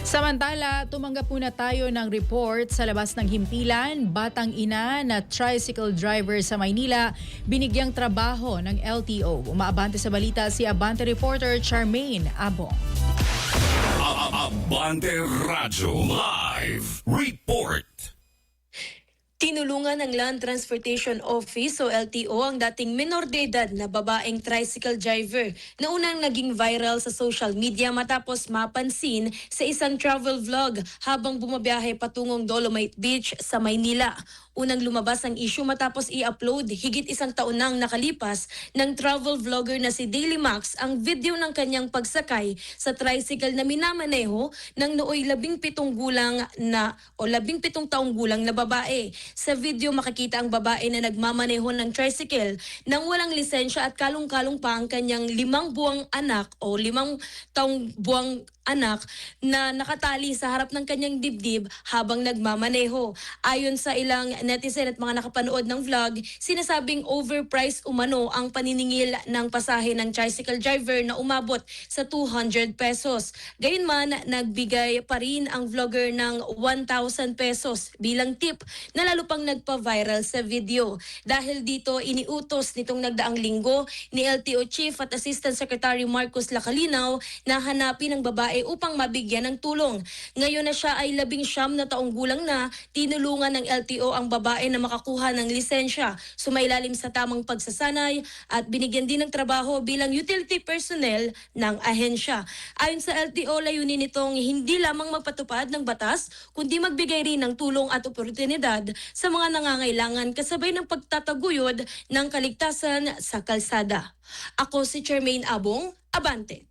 Samantala, tumanggap muna tayo ng report sa labas ng himpilan, batang ina na tricycle driver sa Maynila, binigyang trabaho ng LTO. Umaabante sa balita si Abante reporter Charmaine Abong. Abante Radyo Live Report. Tinulungan ng Land Transportation Office o LTO ang dating minor de edad na babaeng tricycle driver na unang naging viral sa social media matapos mapansin sa isang travel vlog habang bumabiyahe patungong Dolomite Beach sa Maynila. Unang lumabas ang issue matapos i-upload higit isang taon nang nakalipas ng travel vlogger na si Daily Max ang video ng kanyang pagsakay sa tricycle na minamaneho ng nooy 17 taong gulang na babae. Sa video makikita ang babae na nagmamaneho ng tricycle nang walang lisensya at kalong-kalong pa ang kanyang 5 buwang anak o 5 taong buwang anak na nakatali sa harap ng kanyang dibdib habang nagmamaneho. Ayon sa ilang netizen at mga nakapanood ng vlog, sinasabing overpriced umano ang paniningil ng pasahe ng tricycle driver na umabot sa 200 pesos. Gayunman, nagbigay pa rin ang vlogger ng 1,000 pesos bilang tip na lalo pang nagpa-viral sa video. Dahil dito, iniutos nitong nagdaang linggo ni LTO Chief at Assistant Secretary Marcos Lacalinaw na hanapin ang babae upang mabigyan ng tulong. Ngayon na siya ay 19 na taong gulang na, tinulungan ng LTO ang babae na makakuha ng lisensya, sumailalim sa tamang pagsasanay at binigyan din ng trabaho bilang utility personnel ng ahensya. Ayon sa LTO, layunin nitong hindi lamang magpatupad ng batas, kundi magbigay rin ng tulong at oportunidad sa mga nangangailangan kasabay ng pagtataguyod ng kaligtasan sa kalsada. Ako si Charmaine Abong, Abante.